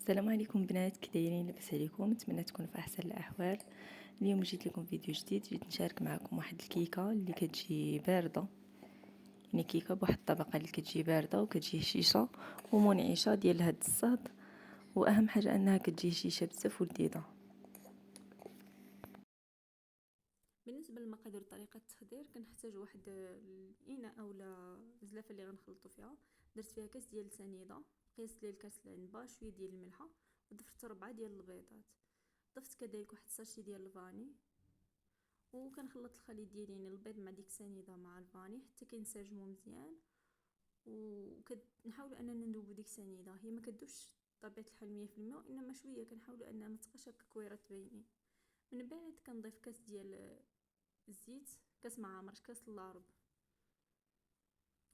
السلام عليكم بنات، كي دايرين؟ لاباس عليكم؟ نتمنى تكونوا في احسن الاحوال. اليوم جيت لكم فيديو جديد، جيت نشارك معكم واحد الكيكه اللي كتجي بارده، يعني كيكه بواحد الطبقه اللي كتجي بارده وكتجي هشيشه ومنعشه ديال هاد الصهد، واهم حاجه انها كتجي هشيشه بزاف ولذيذه. بالنسبه للمقادير طريقه التحضير، كنحتاج واحد الاناء اولا زلافه اللي غنخلطوا فيها. درت فيها كاس ديال السنيده، قياس ديال كاس العنبه، شويه ديال الملحه، وضفت 4 ديال البيضات. ضفت كذلك واحد الساشي ديال الفاني، وكنخلط الخليط ديالي، يعني البيض مع ديك السنيده مع الفاني حتى كينسجموا مزيان. وكنحاولوا اننا نذوبوا ديك السنيده، هي ما كدوبش بطبيعه الحال 100%، وانما شويه كنحاولوا انها ما تبقاش هكا كويرات باينين. من بعد كنضيف كاس ديال الزيت، كاس ما عامرش، كاس اللارب،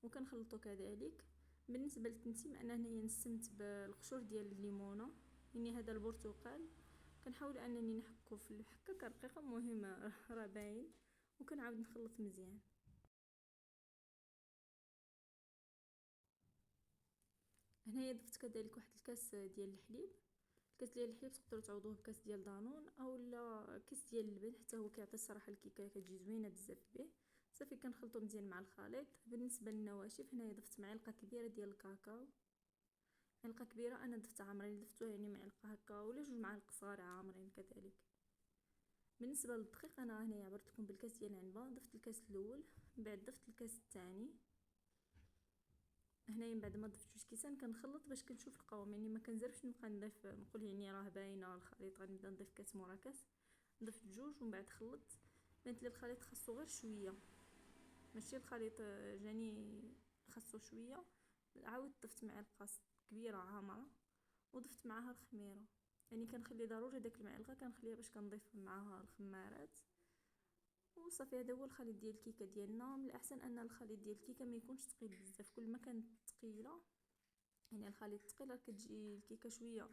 وكنخلطو كذلك. بالنسبه للتنسيم، انا هنايا نسمت بالقشور ديال الليمونه، يعني هذا البرتقال. كنحاول انني نحكو في الحكه كرقيقه، مهم راه باين، وكنعاود نخلط مزيان. هنايا ضفت كذلك واحد الكاس ديال الحليب. الكاس ديال الحليب تقدروا تعوضوه بكاس ديال دانون اولا كاس ديال اللبن، حتى هو كيعطي الصراحه الكيكه كتجي زوينه بزاف به. صافي كنخلطو مزيان مع الخليط. بالنسبه للنواشف، هنايا ضفت معلقه كبيره ديال الكاكاو، معلقه كبيره، انا ضفتها عامرين، ضفتوها يعني معلقه هكا ولا 2 معالق صغار عامرين كذلك. بالنسبه للدقيق، انا هنايا عبرتكم بالكاس ديال العنبه، ضفت الكاس الاول، من بعد ضفت الكاس الثاني. هنايا من بعد ما ضفت 2 كيسان كنخلط باش كنشوف القوام، يعني ما كنزربش نبقى نضيف نقول يعني راه باينه الخليط، غنبدا نضيف كاس مورا كاس. ضفت 2 ومن بعد خلطت. بانت لي الخليط خاصو غير شويه، ماشي الخليط جاني خاصو شويه. عاود ضفت معلقه كبيره عامره، وضفت معاها الخميره، يعني كنخلي ضروري داك المعلقه كنخليها باش كنضيف معاها الخمارات. وصافي، هذا هو الخليط ديال الكيكه ديالنا. من الاحسن ان الخليط ديال الكيكه ما يكونش ثقيل بزاف، كل ما كانت ثقيله، يعني الخليط ثقيل، كتجي الكيكه شويه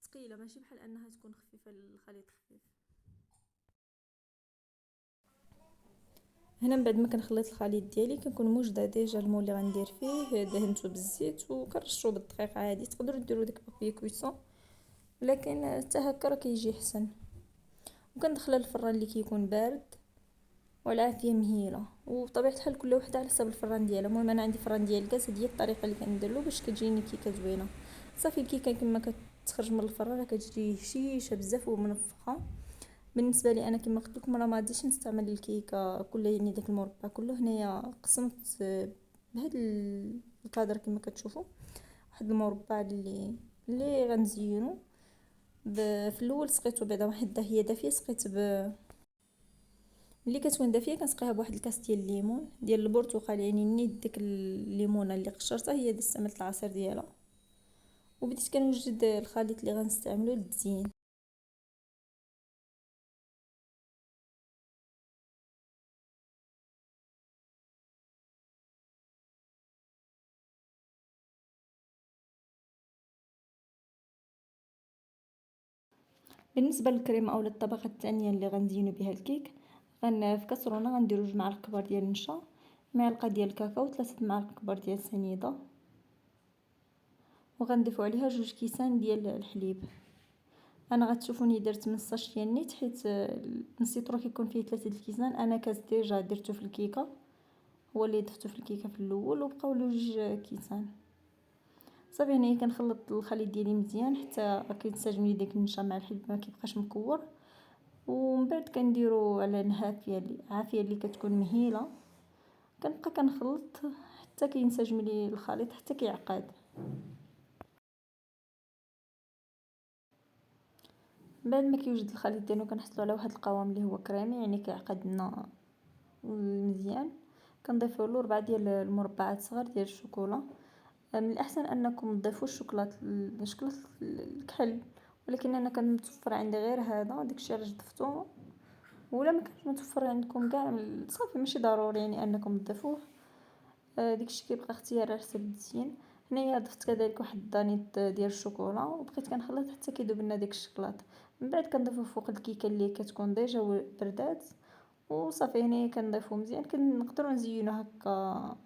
ثقيله، ماشي بحال انها تكون خفيفه، الخليط خفيف. هنا من بعد ما كنخلط الخليط ديالي، كنكون موجده ديجا المول اللي غندير فيه، دهنته بالزيت وكنرشو بالدقيق عادي. تقدروا ديروا داك بابي كويسون، لكن حتى هكا راه كيجي احسن. وكندخلها للفران اللي كيكون بارد، والعافيه مهيله. وبطبيعه الحال كل وحده على حسب الفران ديالها. المهم انا عندي فران ديال الغاز، هذه هي الطريقه اللي كنديرلو باش كتجيني كيكه زوينه. صافي الكيكه كما كتخرج من الفران راه كتجي هشيشه بزاف ومنفخه. بالنسبه لي انا كما قلت لكم، راه ما غاديش نستعمل الكيكه كلها، يعني داك المربع كله. هنايا قسمت بهذا الكادر كما كتشوفوا واحد المربع اللي غنزينو. في الاول سقيته بعدا واحد هي دافيه، سقيت ملي كتكون دافيه كنسقيها بواحد الكاس ديال الليمون ديال البرتقال، يعني نيت ديك الليمونه اللي قشرتها هي اللي استعملت العصير ديالها. وبديت كنوجد الخليط اللي غنستعملو للتزيين. بالنسبه للكريمه او الطبقه الثانيه اللي غنزينو بها الكيك، في كاسرونه غنديرو 2 معالق كبار ديال النشا، معلقه ديال الكاكاو، 3 معالق كبار ديال السنيده، وغنضيفو عليها 2 كيسان ديال الحليب. انا غتشوفوني درت من الساشيه نيت، حيت نسيت راه كيكون فيه 3 الكيسان. انا كاس ديجا درتو في الكيكه، هو اللي ضفتو في الكيكه في الاول، وبقاو له 2 كيسان. صافي هنايا كنخلط الخليط ديالي مزيان حتى كينسجم لي داك النشا مع الحليب، ما كيبقاش مكور. ومن بعد كنديرو على عافيه اللي كتكون مهيله. كنبقى كنخلط حتى كينسجم لي الخليط، حتى كيعقد. بعد ما كيوجد الخليط ديالو، كنحصلوا على واحد القوام اللي هو كريمي، يعني كيعقد لنا مزيان. كنضيفوا له 4 ديال المربعات صغار ديال الشوكولا. من الاحسن انكم تضيفوا الشوكولاته الكحل، ولكن انا كان متوفر عندي غير هذا، داكشي علاش ضفتو. ولا ما كانش متوفر عندكم كاع، صافي ماشي ضروري يعني انكم تضيفوه. داكشي كيبقى اختيار على حسب التزيين. هنايا ضفت كذلك واحد الدانيط ديال الشوكولا، وبقيت كنخلط حتى كيذوب لنا داك الشكلاط. من بعد كنضيفو فوق الكيكه اللي كتكون ديجا بردات. وصافي هنايا كنضيفو مزيان. كنقدروا نزينو هكا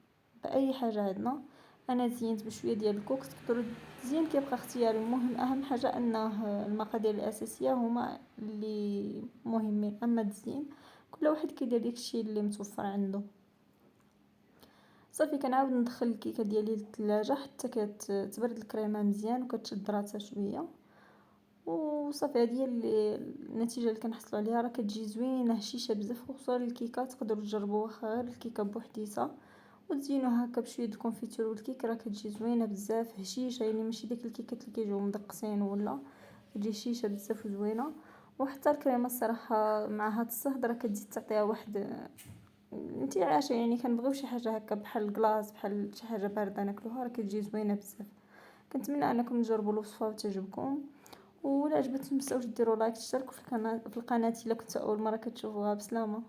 باي حاجه عندنا. انا زينت بشويه ديال الكوك. تقدروا التزيين كيبقى اختياري، المهم اهم حاجه انه المقادير الاساسيه هما اللي مهمين، اما التزيين كل واحد كيدير داكشي اللي متوفر عنده. صافي كنعاود ندخل الكيكه ديالي للثلاجه حتى كتبرد الكريمه مزيان وكتشد راسها شويه، وصافي هذه هي النتيجه اللي كنحصلوا عليها. راه كتجي زوينه هشيشه بزاف، خصوصا الكيكه تقدروا تجربوا واخا غير الكيكه بوحديتها وتزينوها هكا بشويه د الكونفيتور والكيك، راه كتجي زوينه بزاف هشيشه. يعني ماشي داك الكيكات اللي كيجيو مدقسين ولا، كتجي هشيشه بزاف وزوينه. وحتى الكريمه الصراحه مع هاد الصهد راه كتزيد تعطيها واحد انتعاش، يعني كنبغيو شي حاجه هكا بحال الكلاص، بحال شي حاجه بارده ناكلوها، راه كتجي زوينه بزاف. كنتمنى انكم تجربوا الوصفه وتعجبكم، ولا عجبتكم متنساوش ديروا لايك، تشتركوا في القناه الا كنتوا اول مره كتشوفوها. بسلامه.